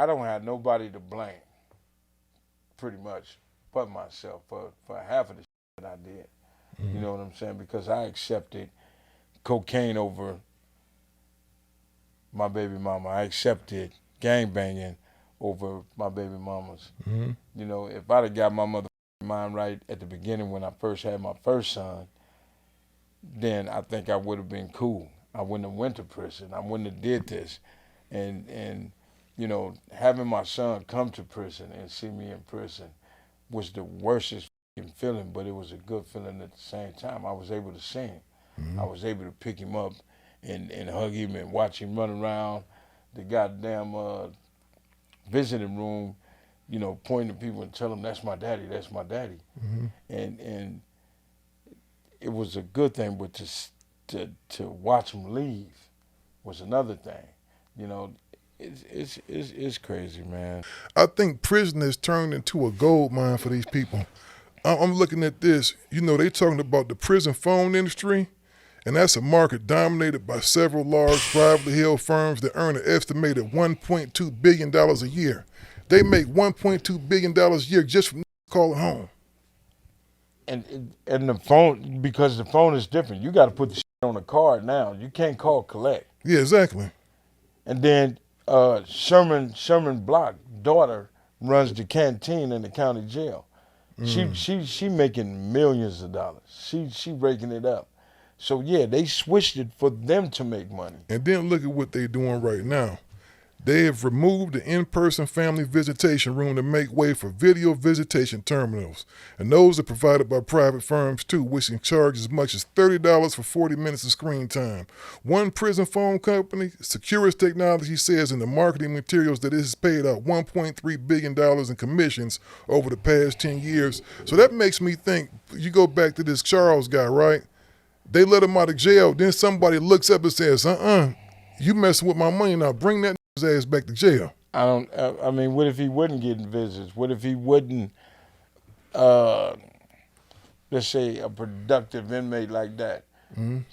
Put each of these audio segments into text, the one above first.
I don't have nobody to blame, pretty much, but myself for half of the shit that I did. You know what I'm saying? Because I accepted cocaine over my baby mama. I accepted gangbanging over my baby mamas. You know, if I'd have got my mother mind right at the beginning when I first had my first son, then I think I would have been cool. I wouldn't have went to prison. I wouldn't have did this. And you know, having my son come to prison and see me in prison was the worstest feeling, but it was a good feeling at the same time. I was able to see him. I was able to pick him up and hug him and watch him run around the goddamn visiting room, you know, pointing to people and tell them, that's my daddy, that's my daddy. And it was a good thing, but to watch him leave was another thing. You know, it's crazy, man. I think prison has turned into a gold mine for these people. I'm looking at this. You know, they talking about the prison phone industry, and that's a market dominated by several large privately held firms that earn an estimated $1.2 billion a year. They make $1.2 billion a year just from calling home. And the phone, because the phone is different. You got to put the shit on a card now. You can't call collect. Yeah, exactly. And then Sherman Block daughter runs the canteen in the county jail. She making millions of dollars. She breaking it up. So yeah, they switched it for them to make money. And then look at what they're doing right now. They have removed the in-person family visitation room to make way for video visitation terminals. And those are provided by private firms too, which can charge as much as $30 for 40 minutes of screen time. One prison phone company, Securus Technology, says in the marketing materials that it has paid out $1.3 billion in commissions over the past 10 years. So that makes me think, you go back to this Charles guy, right? They let him out of jail, then somebody looks up and says, you messing with my money now, bring that his ass back to jail. I mean, what if he wouldn't get visits? What if he wouldn't, let's say, a productive inmate like that?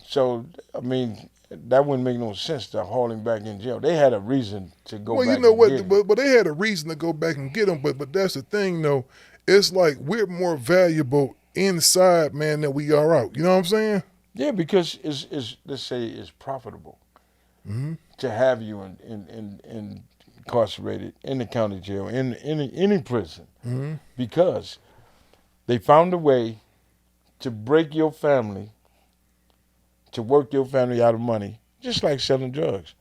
So, I mean, that wouldn't make no sense to haul him back in jail. They had a reason to go back. Well, you know what? Get him. But they had a reason to go back and get him. But that's the thing, though. It's like we're more valuable inside, man, than we are out. You know what I'm saying? Yeah, because it's let's say it's profitable to have you in incarcerated in the county jail, in any prison, because they found a way to break your family, to work your family out of money, just like selling drugs.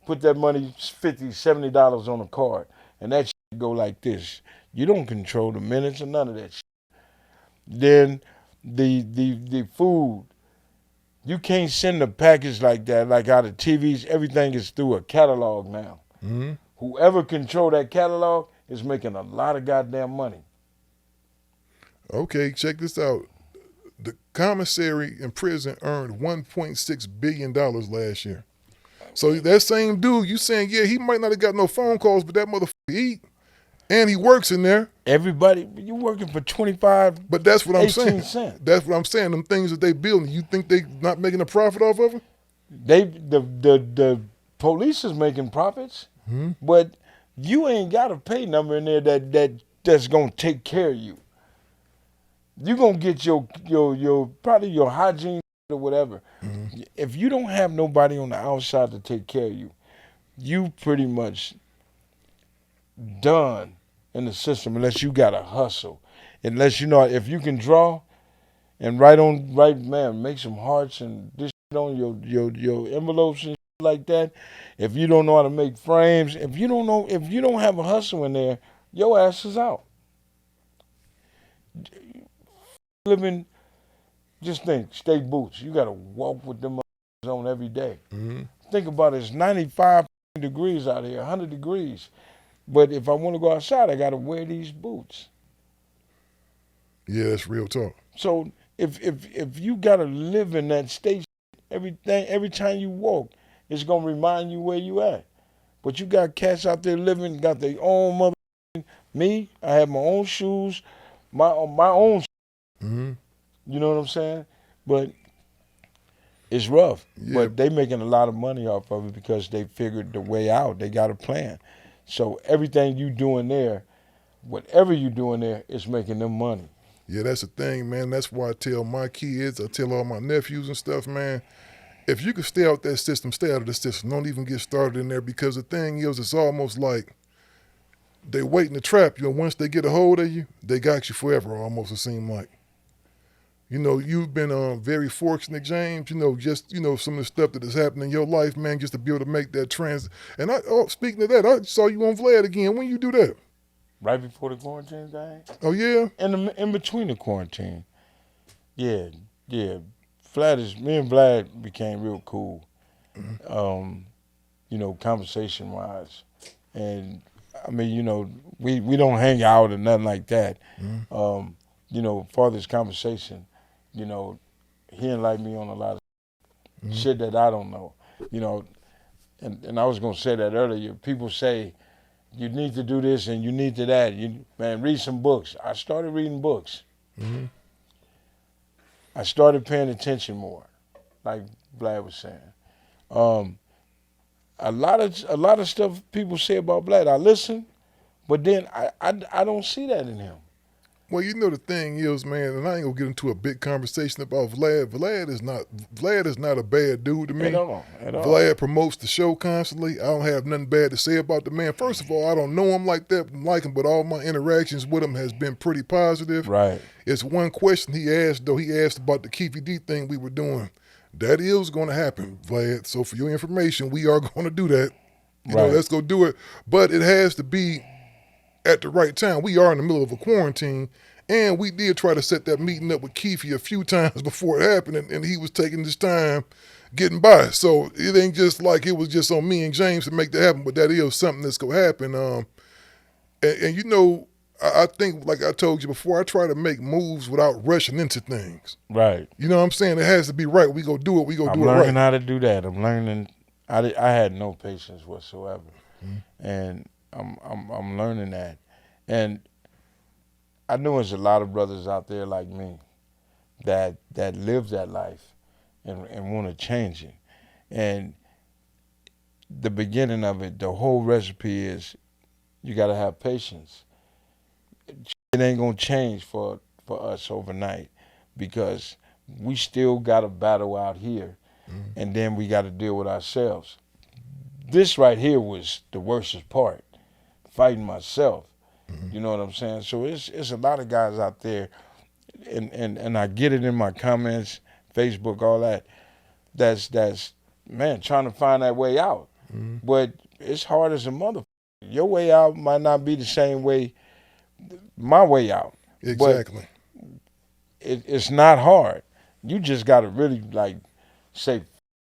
Put that money, $50, $70 on a card, and that shit go like this. You don't control the minutes or none of that shit. Then the food, you can't send a package like that, like out of TVs. Everything is through a catalog now. Whoever control that catalog is making a lot of goddamn money. Okay, check this out. The commissary in prison earned $1.6 billion last year. So that same dude, you saying, yeah, he might not have got no phone calls, but that motherfucker eat. And he works in there. Everybody, you working for 25, but that's what I'm saying. Cents. That's what I'm saying. Them things that they building, you think they not making a profit off of it? The police is making profits, but you ain't got a pay number in there that's gonna take care of you. You gonna get your probably your hygiene or whatever. If you don't have nobody on the outside to take care of you, you pretty much done in the system unless you got to hustle. Unless you know, if you can draw and write, man, make some hearts and this shit on your envelopes and shit like that. If you don't know how to make frames, if you don't have a hustle in there, your ass is out. Living, just think, state boots. You got to walk with them on every day. Think about it, it's 95 degrees out here, 100 degrees. But if I want to go outside, I got to wear these boots. Yeah, that's real talk. So if you got to live in that state, every time you walk, it's going to remind you where you at. But you got cats out there living, got their own mother. Me, I have my own shoes, my own. You know what I'm saying? But it's rough. Yeah. But they making a lot of money off of it because they figured the way out. They got a plan. So everything you doing there, whatever you doing there, is making them money. Yeah, that's the thing, man. That's why I tell my kids, I tell all my nephews and stuff, man, if you can stay out that system, stay out of the system. Don't even get started in there, because the thing is, it's almost like they waiting to trap you, and once they get a hold of you, they got you forever, almost, it seems like. You know, you've been very fortunate, James, just, some of the stuff that has happened in your life, man, just to be able to make that And speaking of that, I saw you on Vlad again. When you do that? Right before the quarantine thing? Oh, yeah? In between the quarantine. Yeah. Me and Vlad became real cool, conversation-wise. And, I mean, we don't hang out or nothing like that. For this conversation, he enlightened me on a lot of shit that I don't know. And I was going to say that earlier. People say, you need to do this and you need to that. Man, read some books. I started reading books. I started paying attention more, like Vlad was saying. A lot of stuff people say about Vlad, I listen, but then I don't see that in him. Well, the thing is, man, and I ain't gonna get into a big conversation about Vlad. Vlad is not a bad dude to me. At all. Vlad promotes the show constantly. I don't have nothing bad to say about the man. First of all, I don't know him like that, like him, but all my interactions with him has been pretty positive. Right. It's one question he asked, though. He asked about the Keefy D thing we were doing. That is going to happen, Vlad. So for your information, we are going to do that. Let's go do it. But it has to be at the right time. We are in the middle of a quarantine, and we did try to set that meeting up with Keefy a few times before it happened, and he was taking his time getting by. So it ain't just like it was just on me and James to make that happen, but that is something that's going to happen. I think, like I told you before, I try to make moves without rushing into things. Right. You know what I'm saying? It has to be right. We go do it. We go do it right. I'm learning how to do that. I'm learning. I had no patience whatsoever, and I'm learning that. And I know there's a lot of brothers out there like me that live that life and want to change it. And the beginning of it, the whole recipe is you got to have patience. It ain't going to change for us overnight, because we still got a battle out here, and then we got to deal with ourselves. This right here was the worstest part, fighting myself. You know what I'm saying? So it's a lot of guys out there, and I get it in my comments, Facebook, all that. That's man, trying to find that way out. But it's hard as a motherfucker. Your way out might not be the same way my way out. Exactly. But it's not hard. You just got to really say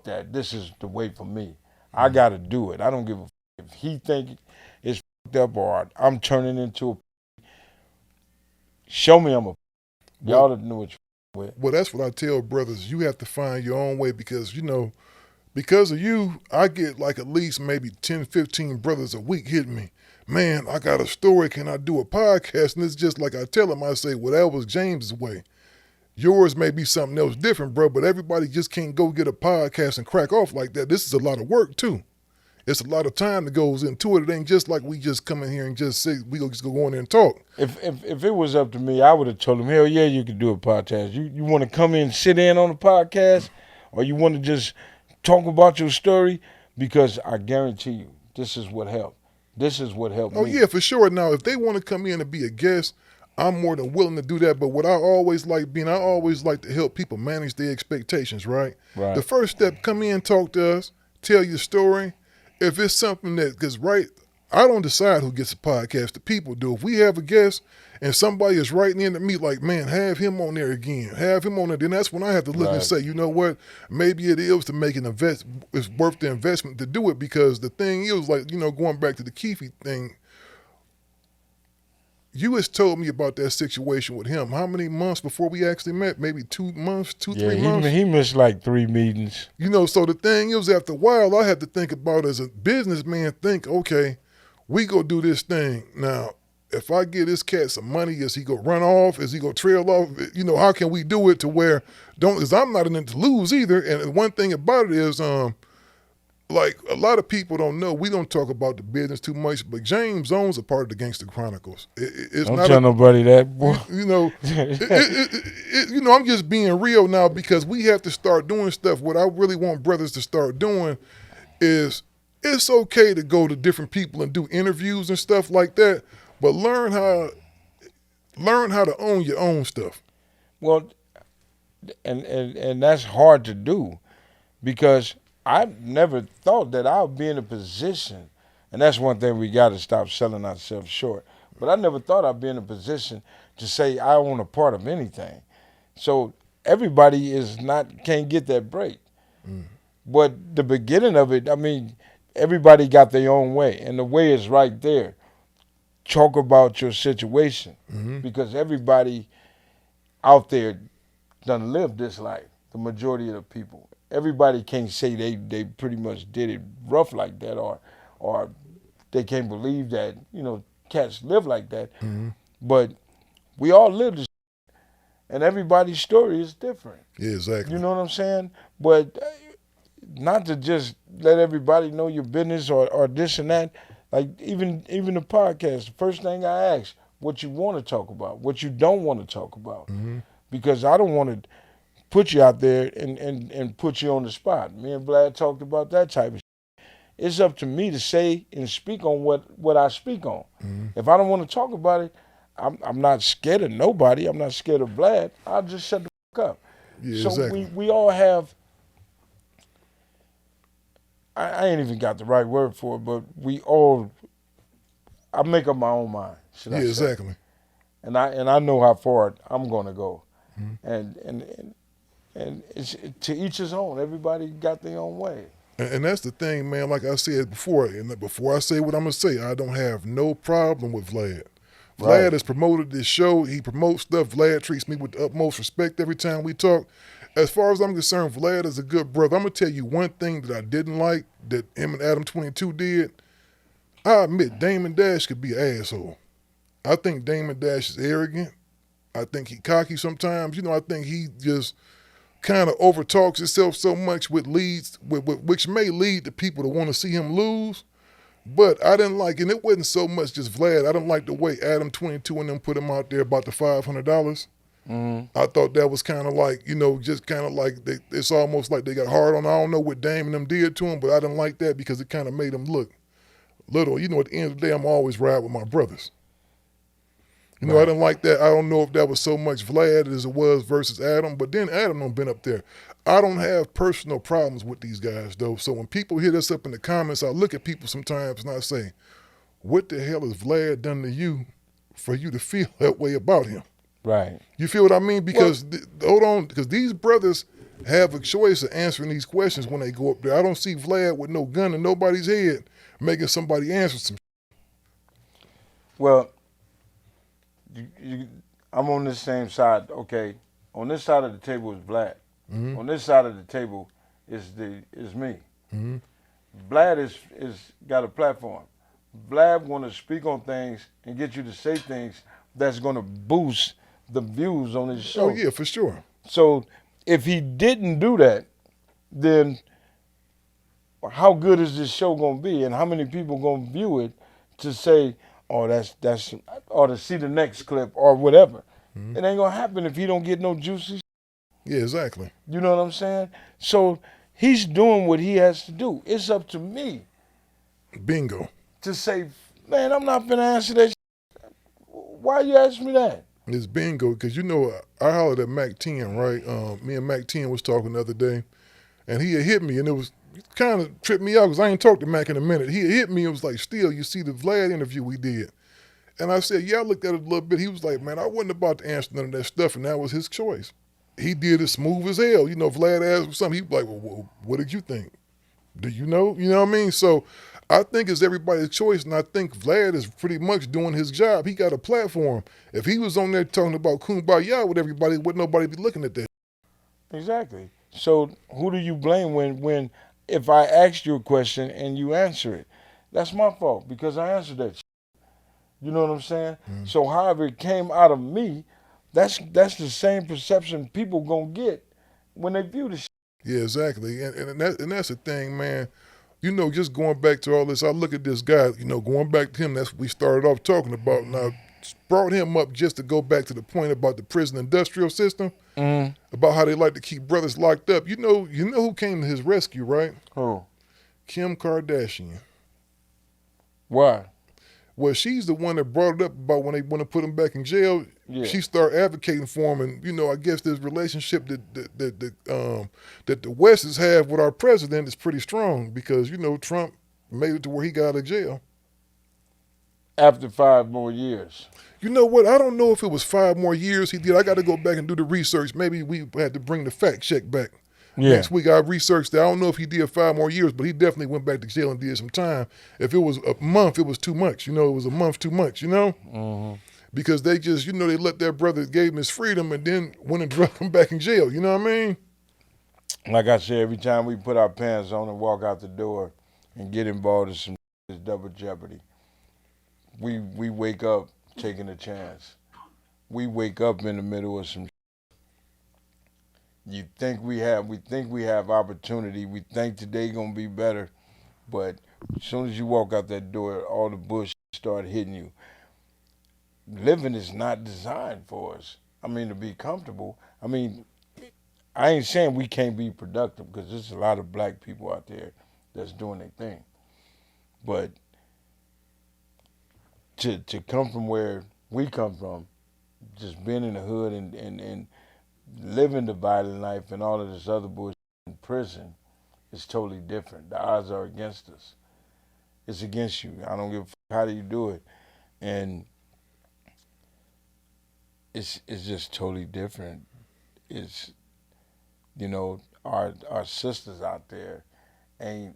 that this is the way for me. I got to do it. I don't give a if he think it's up or I'm turning into a show me I'm a y'all know what you're with. Well, that's what I tell brothers. You have to find your own way, because because of you, I get like at least maybe 10, 15 brothers a week hitting me. Man, I got a story. Can I do a podcast? And it's just like I tell them, I say, well, that was James's way. Yours may be something else different, bro, but everybody just can't go get a podcast and crack off like that. This is a lot of work, too. It's a lot of time that goes into it. It ain't just like we just come in here and just say, we just go in there and talk. If it was up to me, I would have told him, hell yeah, you could do a podcast. You want to come in and sit in on the podcast, or you want to just talk about your story? Because I guarantee you, this is what helped. This is what helped me. Oh, yeah, for sure. Now, if they want to come in and be a guest, I'm more than willing to do that. But what I always like to help people manage their expectations, right? Right. The first step, come in, talk to us, tell your story. If it's something because I don't decide who gets a podcast, the people do. If we have a guest and somebody is writing in to me like, man, have him on there again, have him on there, then that's when I have to look and say, you know what, maybe it is to make an it's worth the investment to do it, because the thing is, going back to the Keefy thing, you has told me about that situation with him. How many months before we actually met? Maybe 2 months, 3 months? He missed like 3 meetings. So the thing is, after a while, I had to think about, as a businessman, okay, we go do this thing. Now, if I give this cat some money, is he going to run off? Is he going to trail off? How can we do it to where because I'm not in it to lose either. And one thing about it is, like a lot of people don't know, we don't talk about the business too much, but James owns a part of the Gangster Chronicles. It's Don't not tell nobody that, boy. I'm just being real now because we have to start doing stuff. What I really want brothers to start doing is it's okay to go to different people and do interviews and stuff like that, but learn how to own your own stuff. Well, and that's hard to do because I never thought that I would be in a position, and that's one thing we got to stop selling ourselves short. But I never thought I'd be in a position to say I own a part of anything. So everybody can't get that break. Mm. But the beginning of it, I mean, everybody got their own way, and the way is right there. Talk about your situation because everybody out there done lived this life. The majority of the people. Everybody can't say they pretty much did it rough like that, or they can't believe that cats live like that. But we all live this, and everybody's story is different. Yeah, exactly. You know what I'm saying? But not to just let everybody know your business or this and that. Like even the podcast, the first thing I ask, what you want to talk about, what you don't want to talk about, because I don't want to put you out there and put you on the spot. Me and Vlad talked about that type of shit. It's up to me to say and speak on what I speak on. If I don't want to talk about it, I'm not scared of nobody. I'm not scared of Vlad. I'll just shut the fuck up. Yeah, so exactly. we all have, I ain't even got the right word for it, but I make up my own mind. Yeah, exactly. And I know how far I'm gonna go. And it's to each his own. Everybody got their own way. And that's the thing, man. Like I said before, and before I say what I'm going to say, I don't have no problem with Vlad. Vlad has promoted this show. He promotes stuff. Vlad treats me with the utmost respect every time we talk. As far as I'm concerned, Vlad is a good brother. I'm going to tell you one thing that I didn't like that him and Adam 22 did. I admit Damon Dash could be an asshole. I think Damon Dash is arrogant. I think he cocky sometimes. I think he just kind of overtalks himself so much which may lead to people to want to see him lose. But I didn't like, and it wasn't so much just Vlad. I didn't like the way Adam 22 and them put him out there about the $500. I thought that was kind of like, just kind of like it's almost like they got hard on. I don't know what Dame and them did to him, but I didn't like that because it kind of made him look little. At the end of the day, I'm always ride with my brothers. I didn't like that. I don't know if that was so much Vlad as it was versus Adam, but then Adam done been up there. I don't have personal problems with these guys, though. So when people hit us up in the comments, I look at people sometimes and I say, what the hell has Vlad done to you for you to feel that way about him? Right. You feel what I mean? Because, hold on, because these brothers have a choice of answering these questions when they go up there. I don't see Vlad with no gun in nobody's head making somebody answer some. Well, I'm on this same side. Okay, on this side of the table is Vlad. On this side of the table is me. Vlad is got a platform. Vlad want to speak on things and get you to say things that's going to boost the views on his show. Oh yeah, for sure. So if he didn't do that, then how good is this show going to be, and how many people going to view it to say, oh, that's, or to see the next clip or whatever. It ain't gonna happen if he don't get no juicy. Yeah, exactly. You know what I'm saying? So he's doing what he has to do. It's up to me. Bingo. To say, man, I'm not gonna answer that. Why you asking me that? It's bingo because I hollered at Mac 10, right? Me and Mac 10 was talking the other day, and he had hit me, and it was kind of tripped me out because I ain't talked to Mac in a minute. He hit me and was like, still, you see the Vlad interview we did? And I said, yeah, I looked at it a little bit. He was like, man, I wasn't about to answer none of that stuff, and that was his choice. He did it smooth as hell. Vlad asked him something. He was like, well, what did you think? Do you know? You know what I mean? So I think it's everybody's choice, and I think Vlad is pretty much doing his job. He got a platform. If he was on there talking about Kumbaya with everybody, would nobody be looking at that? Exactly. So who do you blame when if I asked you a question and you answer it? That's my fault because I answered that shit. You know what I'm saying? So however it came out of me, that's the same perception people gonna get when they view the shit. Yeah, exactly. And that's the thing, man. you know, just going back to all this, I look at this guy, you know, going back to him, that's what we started off talking about. And I brought him up just to go back to the point about the prison industrial system, about how they like to keep brothers locked up. You know who came to his rescue, right? Who? Kim Kardashian. Why? Well, she's the one that brought it up about when they want to put him back in jail. Yeah. She started advocating for him, and you know, I guess this relationship that the Wests have with our president is pretty strong because you know Trump made it to where he got out of jail. After 5 more years. You know what? I don't know if it was 5 more years he did. I got to go back and do the research. Maybe we had to bring the fact check back. Yeah. Next week I researched that. I don't know if he did 5 more years, but he definitely went back to jail and did some time. If it was a month, it was too much. You know, it was a month too much, you know? Because they just, you know, they let their brother, gave him his freedom and then went and drug him back in jail. You know what I mean? Like I said, every time we put our pants on and walk out the door and get involved in some double jeopardy, we wake up taking a chance. We wake up in the middle of some. We think we have opportunity. We think today gonna be better, but as soon as you walk out that door, all the bullshit start hitting you. Living is not designed for us. I mean, to be comfortable. I mean, I ain't saying we can't be productive because there's a lot of black people out there that's doing their thing, but to come from where we come from, just being in the hood and living the violent life and all of this other bullshit in prison is totally different. The odds are against us. It's against you. I don't give a fuck how do you do it. And it's just totally different. It's, you know, our sisters out there ain't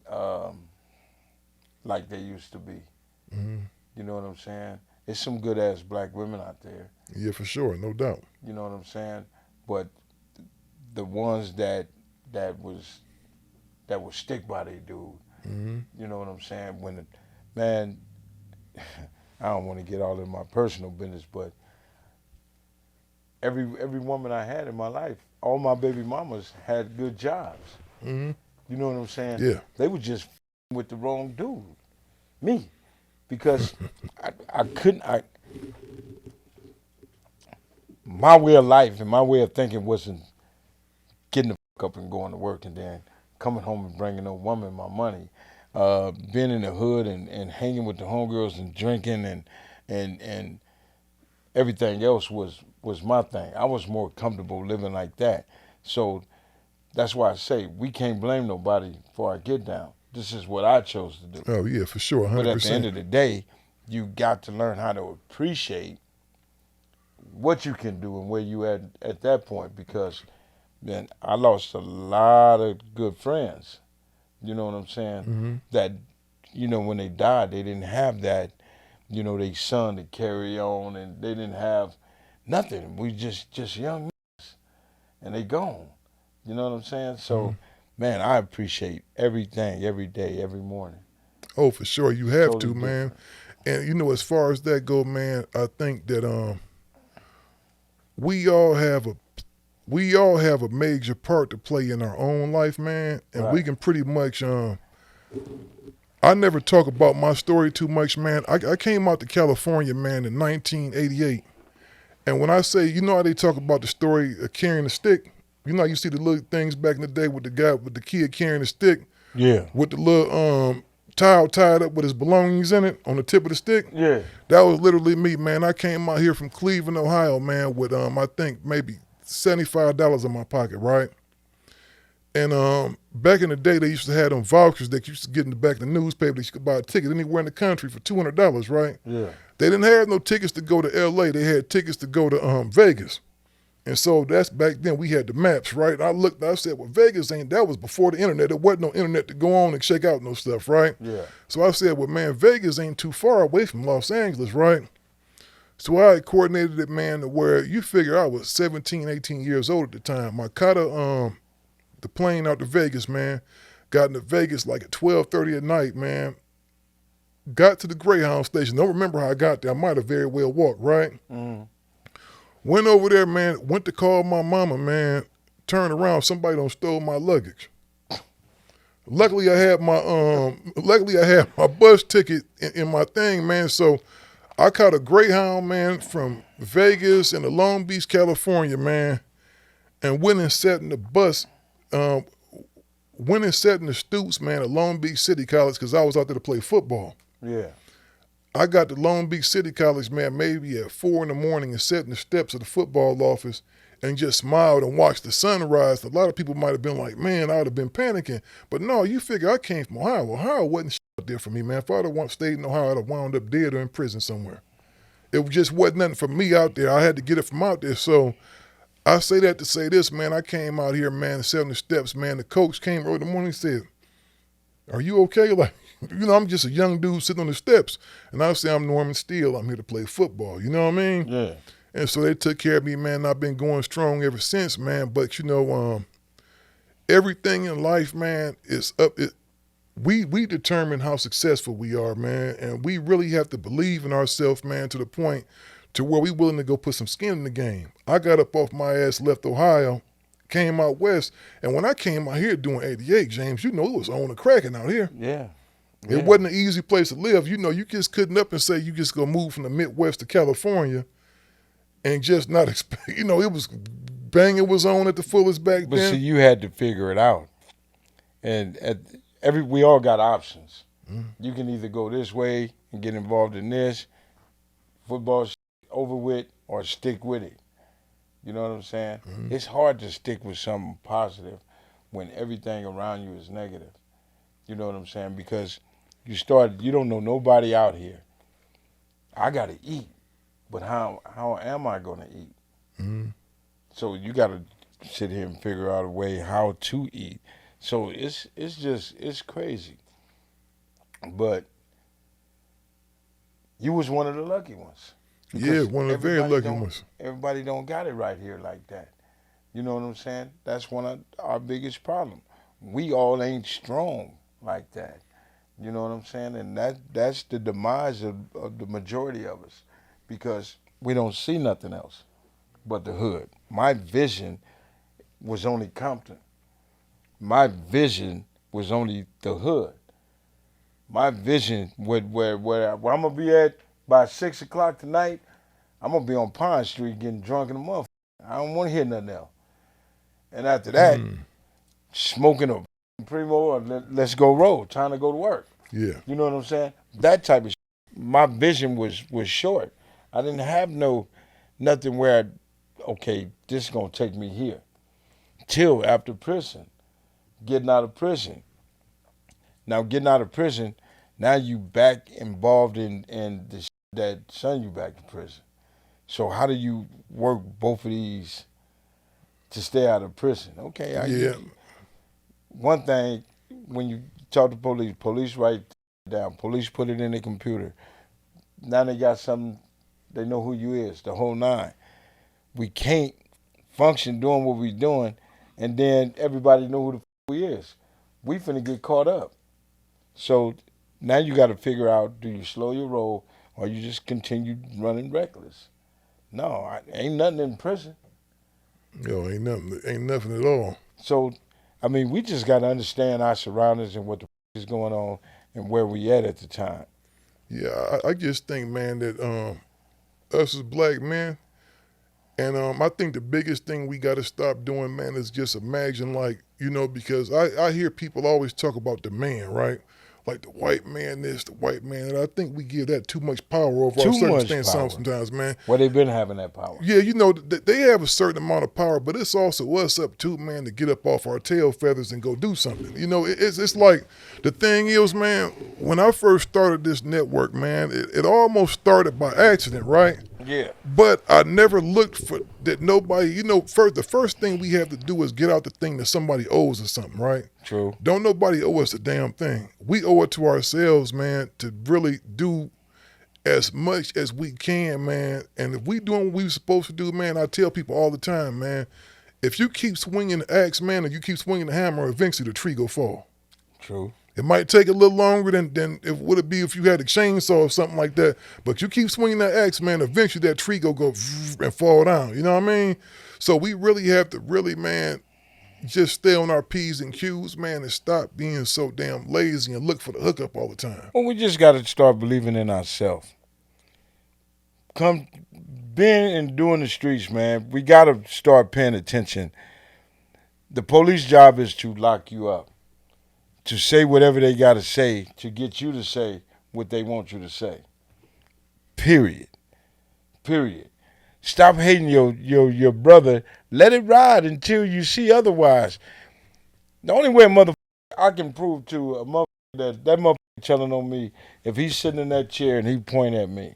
like they used to be. You know what I'm saying? There's some good ass black women out there. Yeah, for sure, no doubt. You know what I'm saying? But the ones that was stick by their dude. You know what I'm saying? When man, I don't want to get all in my personal business, but every woman I had in my life, all my baby mamas had good jobs. You know what I'm saying? Yeah. They were just with the wrong dude, me, because I couldn't. My way of life and my way of thinking wasn't getting the fuck up and going to work and then coming home and bringing no woman my money. Being in the hood and hanging with the homegirls and drinking and everything else was my thing. I was more comfortable living like that. So that's why I say we can't blame nobody for our get down. This is what I chose to do. Oh, yeah, for sure, 100%. But at the end of the day, you got to learn how to appreciate what you can do and where you at that point, because man, I lost a lot of good friends. You know what I'm saying? That, you know, when they died, they didn't have that, you know, they son to carry on, and they didn't have nothing. We just young niggas, and they gone. You know what I'm saying? So, man, I appreciate everything, every day, every morning. Oh, for sure, you have Totally to, man. different. And you know, as far as that go, man, I think that we all have a major part to play in our own life, man, and we Right. can pretty much. I never talk about my story too much, man. I came out to California, man, in 1988, and when I say, you know how they talk about the story of carrying a stick, you know how you see the little things back in the day with the kid carrying a stick, Yeah. with the little towel tied up with his belongings in it on the tip of the stick. Yeah. That was literally me, man. I came out here from Cleveland, Ohio, man, with I think maybe $75 in my pocket, right? And back in the day, they used to have them vouchers that you used to get in the back of the newspaper that you could buy a ticket anywhere in the country for $200, right? Yeah. They didn't have no tickets to go to LA. They had tickets to go to Vegas. And so that's back then we had the maps, right? I looked, I said, well, Vegas that was before the internet. There wasn't no internet to go on and check out no stuff, right? Yeah. So I said, well, man, Vegas ain't too far away from Los Angeles, right? So I coordinated it, man, to where you figure I was 17, 18 years old at the time. I caught the plane out to Vegas, man. Got into Vegas like at 12:30 at night, man. Got to the Greyhound station. Don't remember how I got there. I might have very well walked, right? Went over there, man. Went to call my mama, man. Turned around. Somebody done stole my luggage. Luckily, I had my bus ticket in my thing, man. So I caught a Greyhound, man, from Vegas and to Long Beach, California, man, and went and sat in the bus. Um, Went and sat in the stoops, man, at Long Beach City College because I was out there to play football. Yeah. I got to Long Beach City College, man, maybe at 4 in the morning and sat in the steps of the football office and just smiled and watched the sunrise. A lot of people might have been like, man, I would have been panicking. But no, you figure I came from Ohio. Ohio wasn't out there for me, man. If I'd have stayed in Ohio, I'd have wound up dead or in prison somewhere. It just wasn't nothing for me out there. I had to get it from out there. So I say that to say this, man. I came out here, man, and sat on the steps, man. The coach came early in the morning and said, are you okay? Like, I'm just a young dude sitting on the steps. And I say, I'm Norman Steele. I'm here to play football. You know what I mean? Yeah. And so they took care of me, man. I've been going strong ever since, man. But, everything in life, man, is up. We determine how successful we are, man. And we really have to believe in ourselves, man, to the point to where we willing to go put some skin in the game. I got up off my ass, left Ohio, came out west. And when I came out here doing 88, James, it was on the cracking out here. Yeah. It wasn't an easy place to live. You just couldn't up and say you just gonna move from the Midwest to California and just not expect, it was banging was on at the fullest back But then. see, you had to figure it out. And we all got options. You can either go this way and get involved in this, football over with, or stick with it. You know what I'm saying? It's hard to stick with something positive when everything around you is negative. You know what I'm saying? Because you don't know nobody out here. I got to eat, but how am I going to eat? So you got to sit here and figure out a way how to eat. So it's crazy. But you was one of the lucky ones. Yeah, one of the very lucky ones. Everybody don't got it right here like that. You know what I'm saying? That's one of our biggest problems. We all ain't strong like that. You know what I'm saying? And that's the demise of the majority of us, because we don't see nothing else but the hood. My vision was only Compton. My vision was only the hood. My vision, where I'm gonna be at by 6 o'clock tonight, I'm gonna be on Pine Street getting drunk in the motherfucker. I don't want to hear nothing else. And after that, smoking a primo or let's go roll, time to go to work. Yeah. You know what I'm saying? That type of shit. My vision was short. I didn't have nothing where, okay, this is gonna take me here. Till after prison, getting out of prison. Now getting out of prison, now you back involved in the shit that sent you back to prison. So how do you work both of these to stay out of prison? Okay, I get you. One thing, when you talk to police write down, police put it in their computer. Now they got something, they know who you is, the whole nine. We can't function doing what we doing and then everybody know who the we is. We finna get caught up. So now you got to figure out, do you slow your roll or you just continue running reckless? No, ain't nothing in prison. Yo, ain't nothing at all. So, I mean, we just got to understand our surroundings and what the is going on and where we at the time. Yeah, I just think, man, that us as black men, and I think the biggest thing we got to stop doing, man, is just imagine, like, because I hear people always talk about the man, right? Like the white man this, the white man that. I think we give that too much power over our circumstance sometimes, man. Well, they've been having that power. Yeah, they have a certain amount of power, but it's also us up too, man, to get up off our tail feathers and go do something. It's like, the thing is, man, when I first started this network, man, it almost started by accident, right? Yeah. But I never looked for that nobody, the first thing we have to do is get out the thing that somebody owes us something, right? True. Don't nobody owe us a damn thing. We owe it to ourselves, man, to really do as much as we can, man. And if we doing what we supposed to do, man, I tell people all the time, man, if you keep swinging the axe, man, and you keep swinging the hammer, eventually the tree go fall. True. It might take a little longer than it would be if you had a chainsaw or something like that. But you keep swinging that axe, man, eventually that tree go and fall down. You know what I mean? So we really have to man, just stay on our P's and Q's, man, and stop being so damn lazy and look for the hookup all the time. Well, we just got to start believing in ourselves. Being and doing the streets, man, we got to start paying attention. The police job is to lock you up, to say whatever they got to say, to get you to say what they want you to say. Period. Stop hating your brother. Let it ride until you see otherwise. The only way I can prove to a motherfucker that motherfucker telling on me, if he's sitting in that chair and he point at me,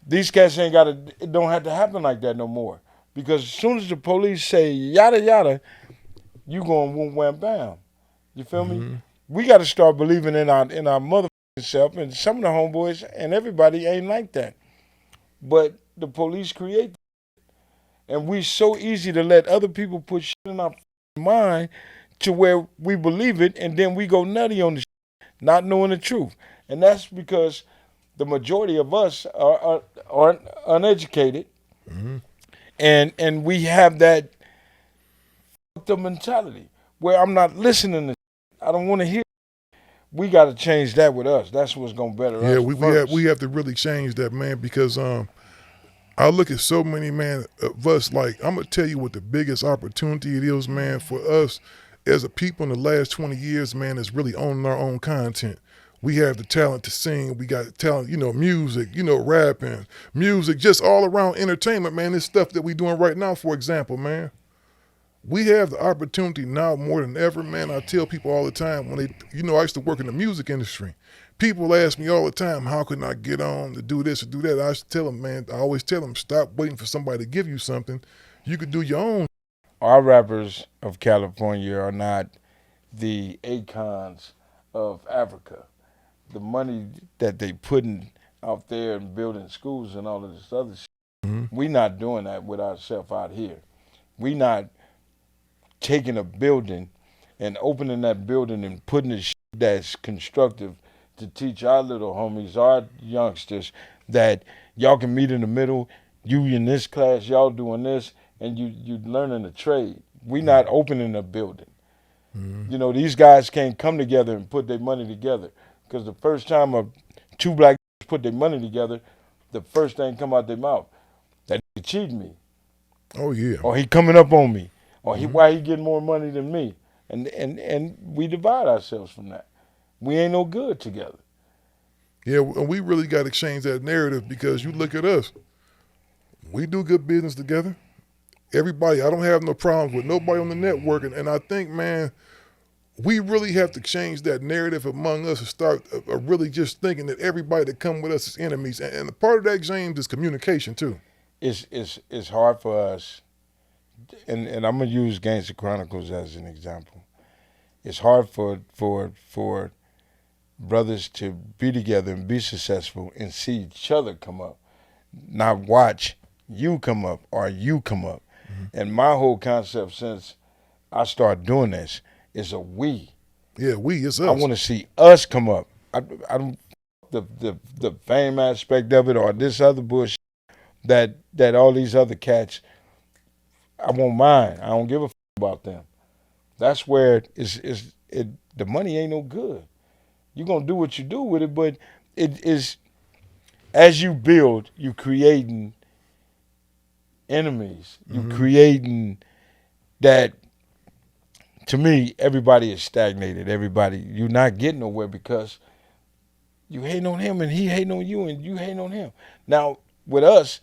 these cats it don't have to happen like that no more. Because as soon as the police say yada yada, you going whoom wham bam. You feel me? We got to start believing in our motherfucking self, and some of the homeboys and everybody ain't like that. But the police create that. And we so easy to let other people put shit in our mind to where we believe it, and then we go nutty on the shit, not knowing the truth. And that's because the majority of us are uneducated, and we have that fucked up mentality where I'm not listening to shit. I don't want to hear. We got to change that with us. That's what's gonna better us. Yeah, we have to really change that, man, because I look at so many, man, of us, like, I'm going to tell you what the biggest opportunity it is, man, for us as a people in the last 20 years, man, is really owning our own content. We have the talent to sing. We got talent, music, rapping, music, just all around entertainment, man. This stuff that we doing right now, for example, man. We have the opportunity now more than ever, man. I tell people all the time when they, I used to work in the music industry. People ask me all the time, how can I get on to do this or do that? I tell them, man, I always tell them, stop waiting for somebody to give you something. You could do your own. Our rappers of California are not the Akons of Africa. The money that they putting out there and building schools and all of this other shit, we not doing that with ourselves out here. We not taking a building and opening that building and putting the shit that's constructive to teach our little homies, our youngsters, that y'all can meet in the middle. You in this class, y'all doing this, and you learning a trade. We not opening a building. These guys can't come together and put their money together, because the first time two black put their money together, the first thing come out their mouth, that he cheating me. Oh yeah. Or he coming up on me. Or why he getting more money than me. And we divide ourselves from that. We ain't no good together. Yeah, and we really got to change that narrative, because you look at us. We do good business together. Everybody, I don't have no problems with nobody on the network. And I think, man, we really have to change that narrative among us and start really just thinking that everybody that come with us is enemies. And a part of that, James, is communication too. It's hard for us, and I'm going to use Gangster Chronicles as an example. It's hard for brothers to be together and be successful and see each other come up, not watch you come up or you come up. And my whole concept since I started doing this is a we. Yeah, we, it's us. I want to see us come up. I don't the fame aspect of it or this other bullshit that all these other cats, I won't mind. I don't give a about them. That's where the money ain't no good. You're going to do what you do with it, but it is, as you build, you creating enemies. You creating that, to me, everybody is stagnated. Everybody, you're not getting nowhere because you hating on him and he hating on you and you hating on him. Now, with us,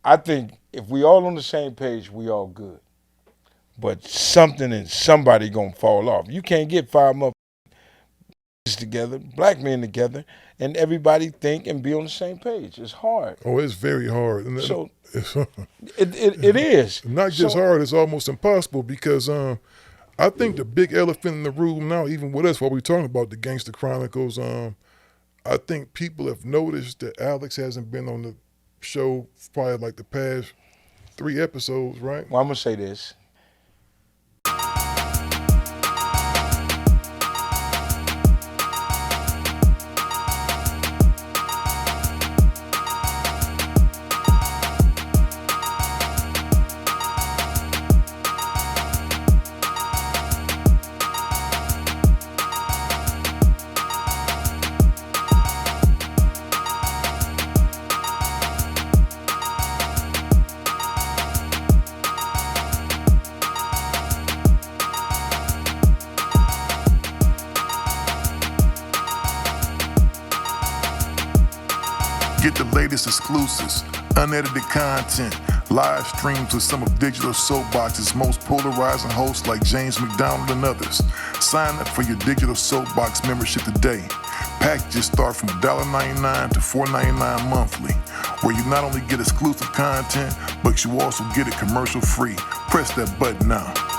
I think if we all on the same page, we all good. But something and somebody gonna fall off. You can't get 5 motherfuckers together, black men together, and everybody think and be on the same page. It's hard. Oh, it's very hard. So it is. Not just hard, it's almost impossible, because I think the big elephant in the room now, even with us, while we're talking about the Gangster Chronicles, I think people have noticed that Alex hasn't been on the show for probably like the past 3 episodes, right? Well, I'm gonna say this. Get the latest exclusives, unedited content, live streams with some of Digital Soapbox's most polarizing hosts like James McDonald and others. Sign up for your Digital Soapbox membership today. Packages start from $1.99 to $4.99 monthly, where you not only get exclusive content, but you also get it commercial free. Press that button now.